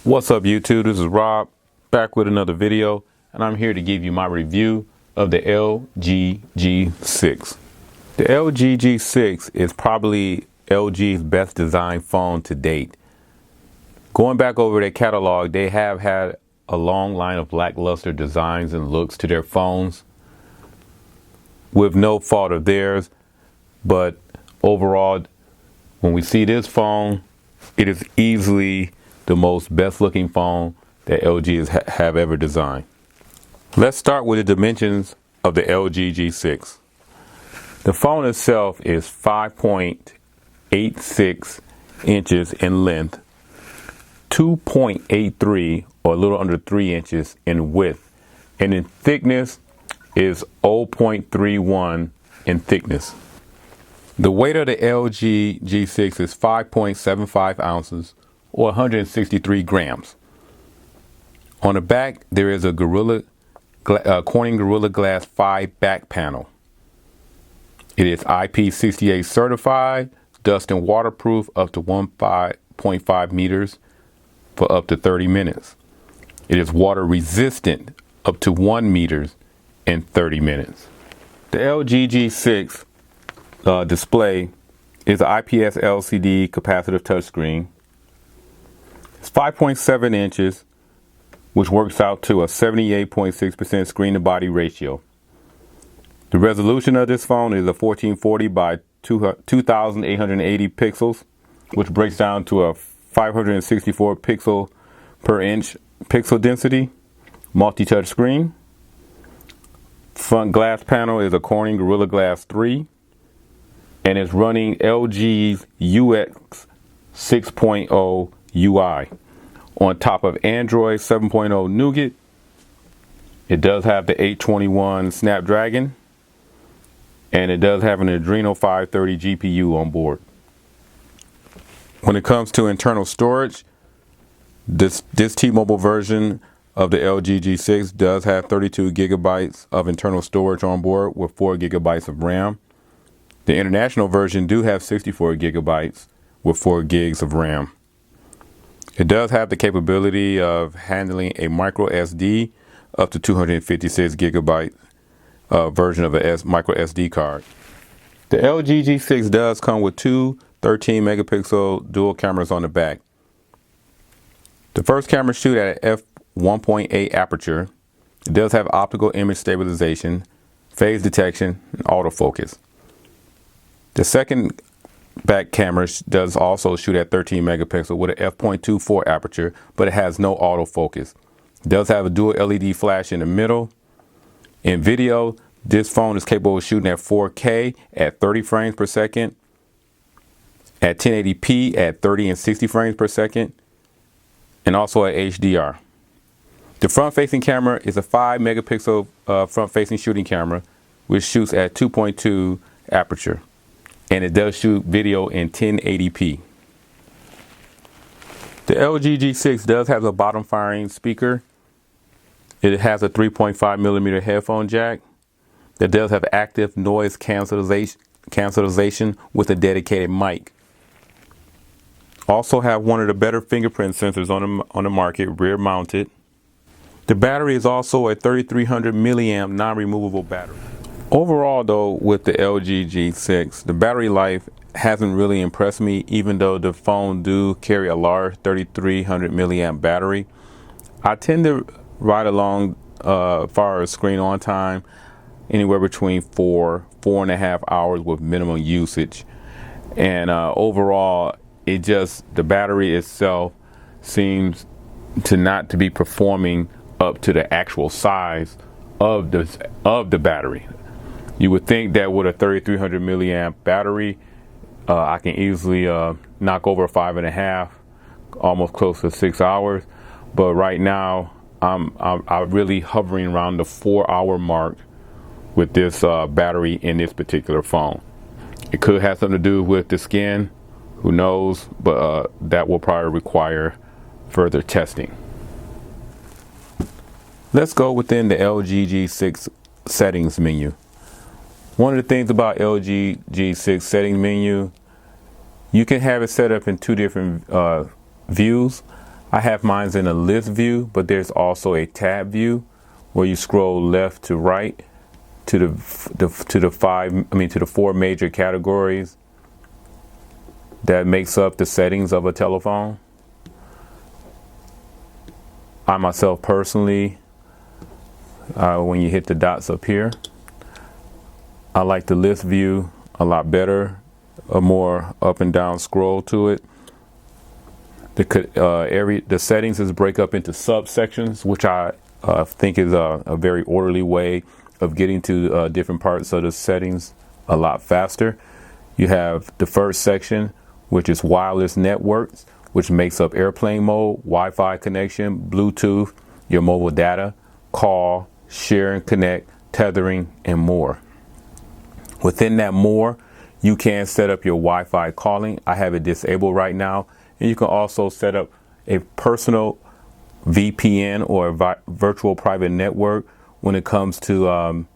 What's up YouTube? This is Rob back with another video, and I'm here to give you my review of the LG G6. The LG G6 is probably LG's best designed phone to date. Going back over their catalog, they have had a long line of lackluster designs and looks to their phones with no fault of theirs, but overall, when we see this phone, it is easily the most best looking phone that LG have ever designed. Let's start with the dimensions of the LG G6. The phone itself is 5.86 inches in length, 2.83 or a little under 3 inches in width, and in thickness is 0.31 in thickness. The weight of the LG G6 is 5.75 ounces or 163 grams. On the back, there is a Corning Gorilla Glass 5 back panel. It is IP68 certified, dust and waterproof up to 1.5 meters for up to 30 minutes. It is water resistant up to 1 meter in 30 minutes. The LG G6 display is an IPS LCD capacitive touchscreen. It's 5.7 inches, which works out to a 78.6% screen to body ratio. The resolution of this phone is a 1440 by 2880 pixels, which breaks down to a 564 pixel per inch pixel density, multi-touch screen. Front glass panel is a Corning Gorilla Glass 3, and it's running LG's UX 6.0 UI on top of Android 7.0 Nougat. It does have the 821 Snapdragon, and it does have an Adreno 530 GPU on board. When it comes to internal storage, this T-Mobile version of the LG G6 does have 32 gigabytes of internal storage on board with 4 gigabytes of RAM. The international version do have 64 gigabytes with 4 gigs of RAM. It does have the capability of handling a micro SD up to 256 gigabyte version of a micro SD card. The LG G6 does come with two 13 megapixel dual cameras on the back. The first camera shoots at an f1.8 aperture. It does have optical image stabilization, phase detection, and autofocus. The second back camera does also shoot at 13 megapixel with an f.24 aperture, but it has no autofocus. It does have a dual LED flash in the middle. In video, this phone is capable of shooting at 4K at 30 frames per second, at 1080p at 30 and 60 frames per second, and also at HDR. The front-facing camera is a 5 megapixel front-facing shooting camera, which shoots at 2.2 aperture, and it does shoot video in 1080p. The LG G6 does have a bottom-firing speaker. It has a 3.5 millimeter headphone jack that does have active noise cancellation with a dedicated mic. Also have one of the better fingerprint sensors on the market, rear mounted. The battery is also a 3300 milliamp non-removable battery. Overall though, with the LG G6, the battery life hasn't really impressed me, even though the phone do carry a large 3300 milliamp battery. I tend to ride along far as screen on time anywhere between 4.5 hours with minimum usage, and overall the battery itself seems to not to be performing up to the actual size of the battery. You would think that with a 3300 milliamp battery, I can easily knock over 5.5, almost close to 6 hours. But right now, I'm really hovering around the 4-hour mark with this battery in this particular phone. It could have something to do with the skin, who knows? But that will probably require further testing. Let's go within the LG G6 settings menu. One of the things about LG G6 settings menu, you can have it set up in two different views. I have mine in a list view, but there's also a tab view where you scroll left to right to the four major categories that makes up the settings of a telephone. I myself personally, when you hit the dots up here, I like the list view a lot better, a more up and down scroll to it. The settings is break up into subsections, which I think is a very orderly way of getting to different parts of the settings a lot faster. You have the first section, which is wireless networks, which makes up airplane mode, Wi-Fi connection, Bluetooth, your mobile data, call, share and connect, tethering, and more. Within that more, you can set up your Wi-Fi calling. I have it disabled right now. And you can also set up a personal VPN or a virtual private network when it comes to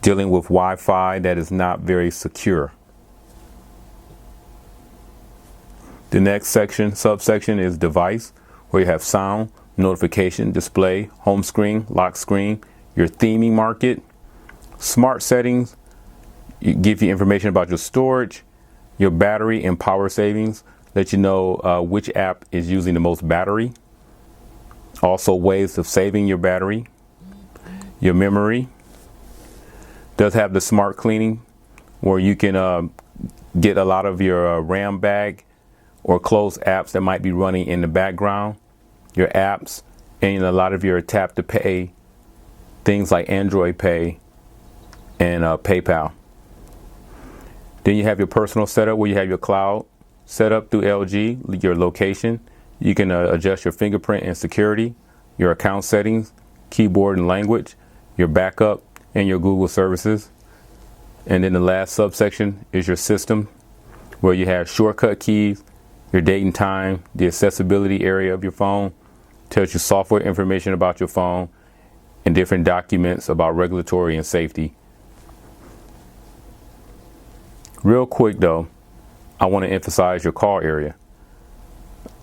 dealing with Wi-Fi that is not very secure. The next subsection is device, where you have sound, notification, display, home screen, lock screen, your theming market, smart settings, give you information about your storage, your battery and power savings, let you know which app is using the most battery. Also ways of saving your battery, your memory. Does have the smart cleaning where you can get a lot of your RAM bag or close apps that might be running in the background, your apps, and a lot of your tap to pay, things like Android Pay and PayPal. Then you have your personal setup where you have your cloud set up through LG, your location. You can adjust your fingerprint and security, your account settings, keyboard and language, your backup, and your Google services. And then the last subsection is your system, where you have shortcut keys, your date and time, the accessibility area of your phone, tells you software information about your phone, and different documents about regulatory and safety. Real quick though, I want to emphasize your call area.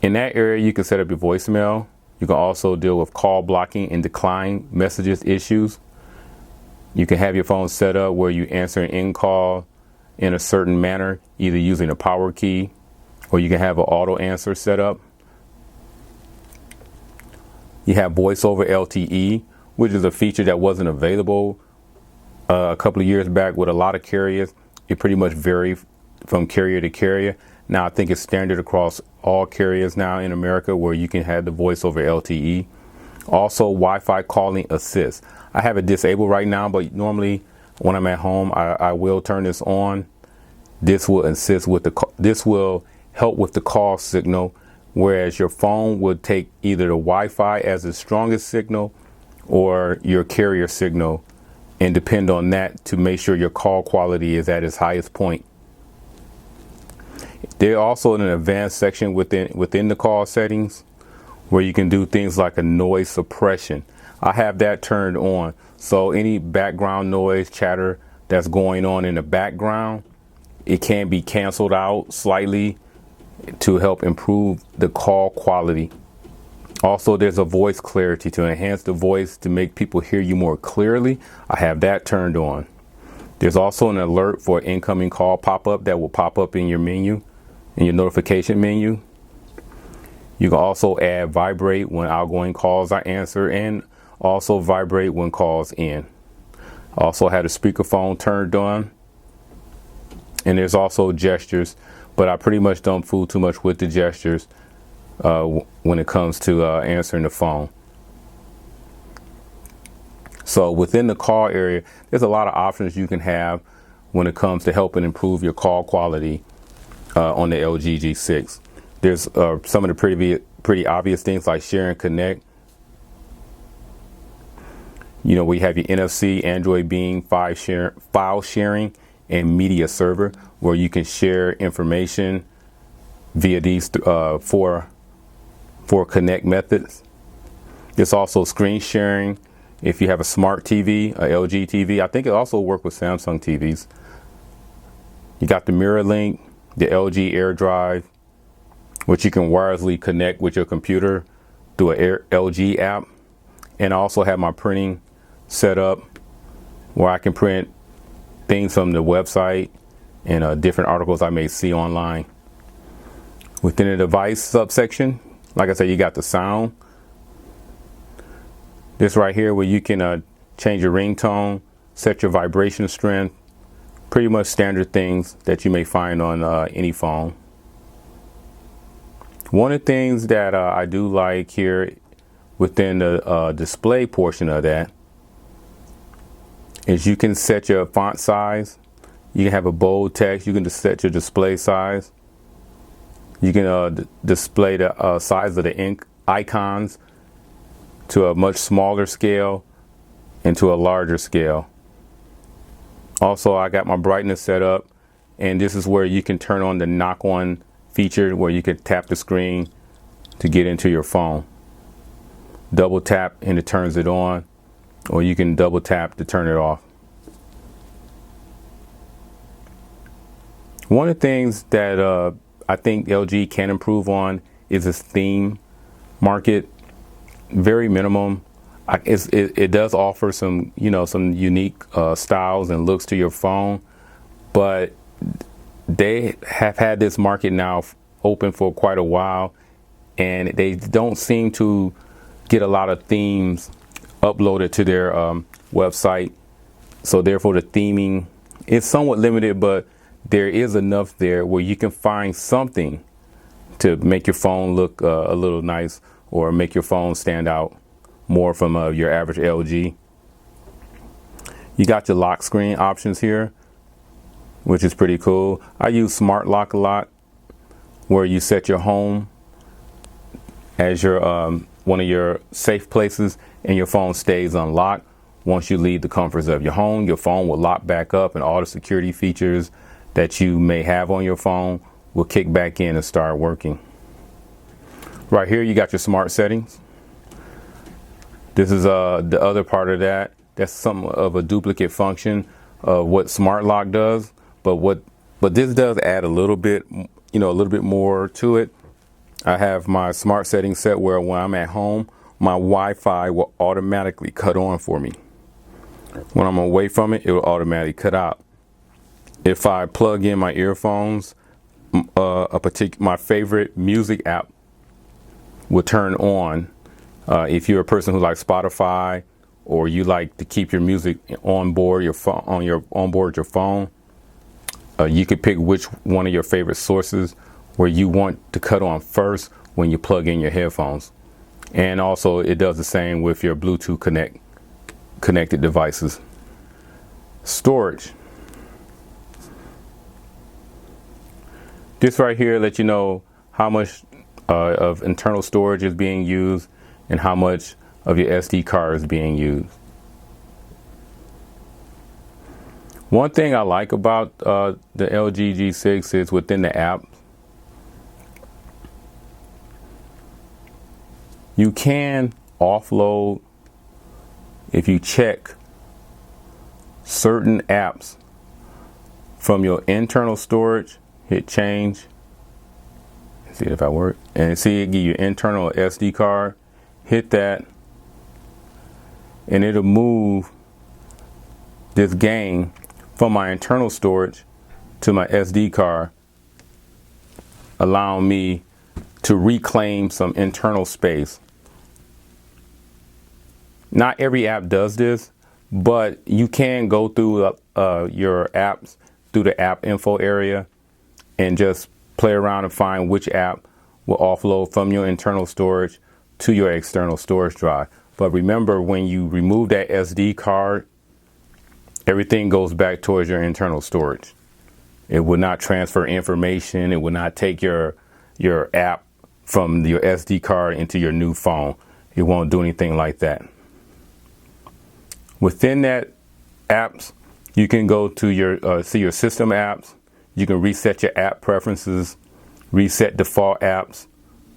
In that area, you can set up your voicemail. You can also deal with call blocking and decline messages issues. You can have your phone set up where you answer an in call in a certain manner, either using a power key, or you can have an auto answer set up. You have voice over LTE, which is a feature that wasn't available a couple of years back with a lot of carriers. It pretty much varied from carrier to carrier. Now I think it's standard across all carriers now in America where you can have the voice over LTE. Also Wi-Fi calling assist. I have it disabled right now, but normally when I'm at home, I will turn this on. This will assist with this will help with the call signal, whereas your phone would take either the Wi-Fi as the strongest signal or your carrier signal and depend on that to make sure your call quality is at its highest point. There's also an advanced section within the call settings where you can do things like a noise suppression. I have that turned on. So any background noise, chatter that's going on in the background, it can be canceled out slightly to help improve the call quality. Also, there's a voice clarity to enhance the voice to make people hear you more clearly. I have that turned on. There's also an alert for incoming call pop-up that will pop up in your menu, in your notification menu. You can also add vibrate when outgoing calls are answered and also vibrate when calls in. Also had a speakerphone turned on. And there's also gestures, but I pretty much don't fool too much with the gestures when it comes to answering the phone. So within the call area, there's a lot of options you can have when it comes to helping improve your call quality on the LG G6. There's some of the pretty obvious things like share and connect. You know, we have your NFC, Android Beam, file sharing, and media server, where you can share information via these four connect methods. There's also screen sharing. If you have a smart TV, a LG TV, I think it also works with Samsung TVs. You got the Mirror Link, the LG AirDrive, which you can wirelessly connect with your computer through a LG app, and I also have my printing set up where I can print things from the website and different articles I may see online. Within the device subsection, like I said, you got the sound. This right here where you can change your ringtone, set your vibration strength, pretty much standard things that you may find on any phone. One of the things that I do like here within the display portion of that is you can set your font size. You can have a bold text. You can just set your display size. You can display the size of the ink icons to a much smaller scale and to a larger scale. Also, I got my brightness set up, and this is where you can turn on the knock-on feature where you can tap the screen to get into your phone. Double tap and it turns it on, or you can double tap to turn it off. One of the things that I think LG can improve on is its theme market. Very minimum. It does offer some, some unique styles and looks to your phone, but they have had this market now open for quite a while, and they don't seem to get a lot of themes uploaded to their website. So therefore the theming is somewhat limited, but there is enough there where you can find something to make your phone look a little nice or make your phone stand out more from your average LG. You got your lock screen options here, which is pretty cool. I use Smart Lock a lot, where you set your home as your one of your safe places, and your phone stays unlocked. Once you leave the comforts of your home, your phone will lock back up, and all the security features that you may have on your phone will kick back in and start working. Right here, you got your smart settings. This is the other part of that. That's some of a duplicate function of what Smart Lock does, but this does add a little bit, a little bit more to it. I have my smart settings set where when I'm at home, my Wi-Fi will automatically cut on for me. When I'm away from it, it will automatically cut out. If I plug in my earphones, my favorite music app will turn on. If you're a person who likes Spotify, or you like to keep your music on board your phone, your phone, you could pick which one of your favorite sources where you want to cut on first when you plug in your headphones. And also it does the same with your Bluetooth connected devices. Storage. This right here lets you know how much of internal storage is being used and how much of your SD card is being used. One thing I like about the LG G6 is within the app, you can offload if you check certain apps from your internal storage. Hit change. See if I work. And see it give you internal SD card. Hit that. And it'll move this game from my internal storage to my SD card, allowing me to reclaim some internal space. Not every app does this, but you can go through your apps through the app info area and just play around and find which app will offload from your internal storage to your external storage drive. But remember, when you remove that SD card, everything goes back towards your internal storage. It will not transfer information. It will not take your app from your SD card into your new phone. It won't do anything like that. Within that apps, you can go to your see your system apps. You can reset your app preferences, reset default apps.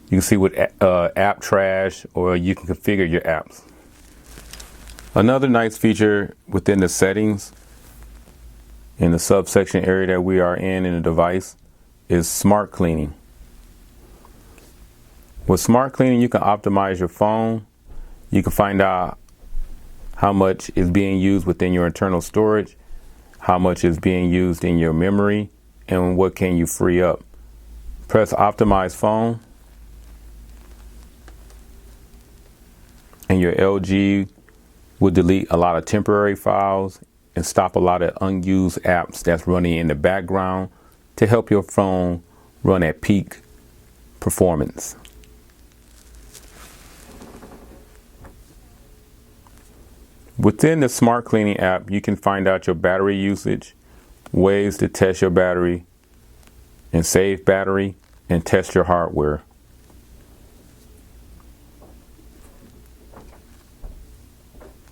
You can see what app trash, or you can configure your apps. Another nice feature within the settings in the subsection area that we are in the device is smart cleaning. With Smart Cleaning, you can optimize your phone. You can find out how much is being used within your internal storage, how much is being used in your memory, and what can you free up. Press Optimize Phone, and your LG will delete a lot of temporary files and stop a lot of unused apps that's running in the background to help your phone run at peak performance. Within the Smart Cleaning app, you can find out your battery usage, ways to test your battery and save battery, and test your hardware.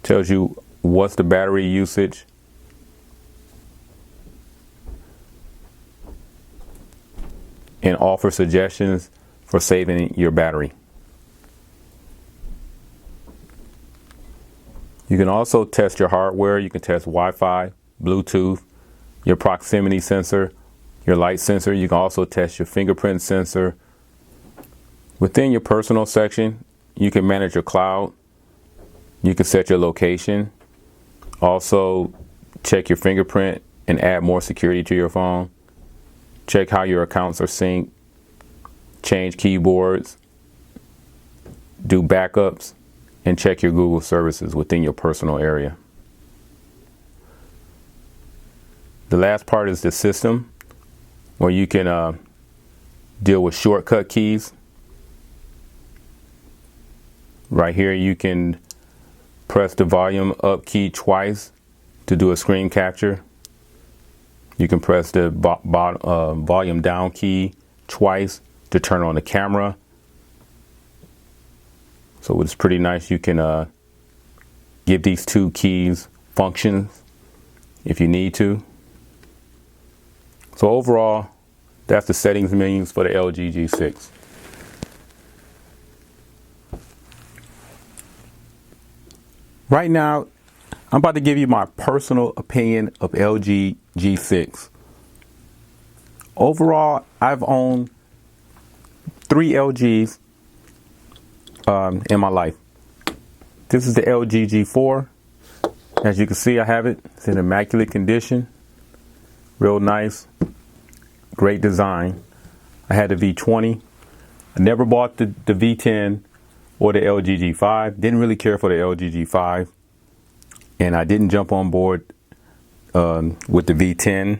Tells you what's the battery usage, and offer suggestions for saving your battery. You can also test your hardware. You can test Wi-Fi, Bluetooth, your proximity sensor, your light sensor. You can also test your fingerprint sensor. Within your personal section, you can manage your cloud. You can set your location. Also, check your fingerprint and add more security to your phone. Check how your accounts are synced. Change keyboards. Do backups. And check your Google services within your personal area. The last part is the system, where you can deal with shortcut keys. Right here, you can press the volume up key twice to do a screen capture. You can press the volume down key twice to turn on the camera. So it's pretty nice. You can give these two keys functions if you need to. So overall, that's the settings menus for the LG G6. Right now, I'm about to give you my personal opinion of LG G6. Overall, I've owned 3 LGs in my life. This is the LG G4. As you can see, I have it. It's in immaculate condition. Real nice. Great design. I had the V20. I never bought the V10 or the LG G5. Didn't really care for the LG G5. And I didn't jump on board with the V10,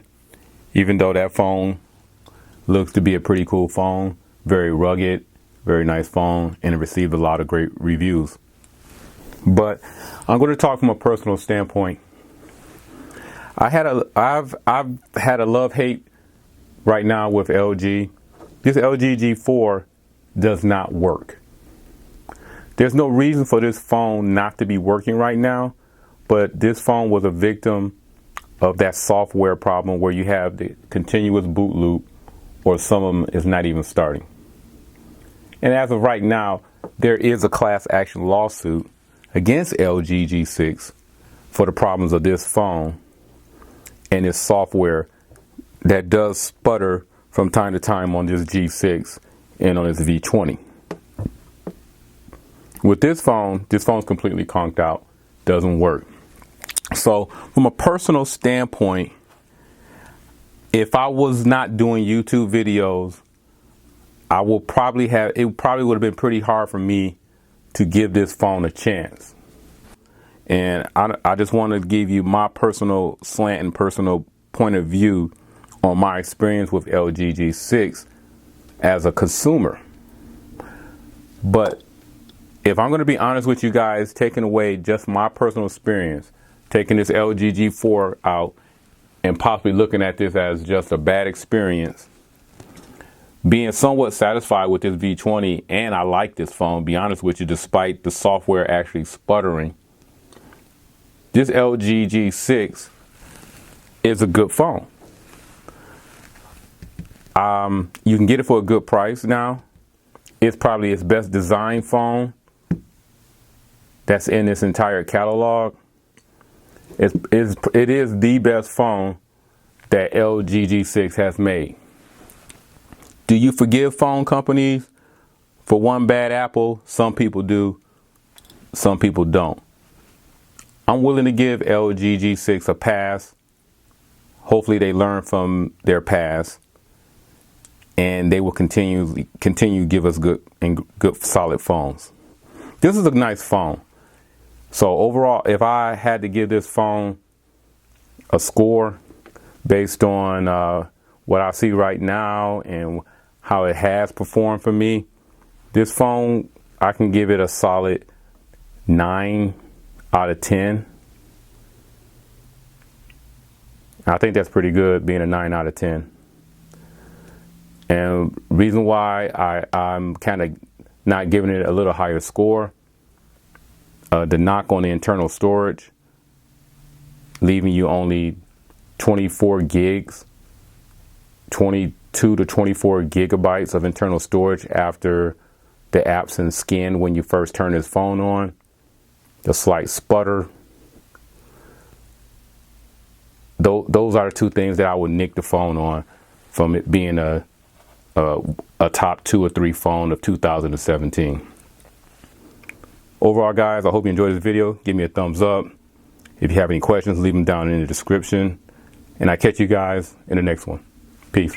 even though that phone looks to be a pretty cool phone. Very rugged. Very nice phone, and it received a lot of great reviews. But I'm going to talk from a personal standpoint. I've had a love-hate right now with LG. This LG G4 does not work. There's no reason for this phone not to be working right now, but this phone was a victim of that software problem where you have the continuous boot loop, or some of them is not even starting. And as of right now, there is a class action lawsuit against LG G6 for the problems of this phone and its software that does sputter from time to time on this G6 and on this V20. With this phone's completely conked out, doesn't work. So from a personal standpoint, if I was not doing YouTube videos, it probably would have been pretty hard for me to give this phone a chance. And I just want to give you my personal slant and personal point of view on my experience with LG G6 as a consumer. But if I'm going to be honest with you guys, taking away just my personal experience, taking this LG G4 out and possibly looking at this as just a bad experience, being somewhat satisfied with this V20, and I like this phone, be honest with you, despite the software actually sputtering, this LG G6 is a good phone. You can get it for a good price now. It's probably its best design phone that's in this entire catalog. It is the best phone that LG G6 has made. Do you forgive phone companies for one bad apple. Some people do, some people don't. I'm willing to give LG G6 a pass. Hopefully they learn from their past, and they will continue to give us good solid phones. This is a nice phone. So overall, if I had to give this phone a score based on what I see right now and how it has performed for me, this phone, I can give it a solid 9 out of 10. I think that's pretty good, being a 9 out of 10. And reason why I'm kind of not giving it a little higher score, the knock on the internal storage, leaving you only 24 gigs, 22 to 24 gigabytes of internal storage after the apps and skin when you first turn this phone on. The slight sputter. Those are the two things that I would nick the phone on from it being a top 2 or 3 phone of 2017. Overall, guys, I hope you enjoyed this video. Give me a thumbs up. If you have any questions, leave them down in the description. And I catch you guys in the next one. Peace.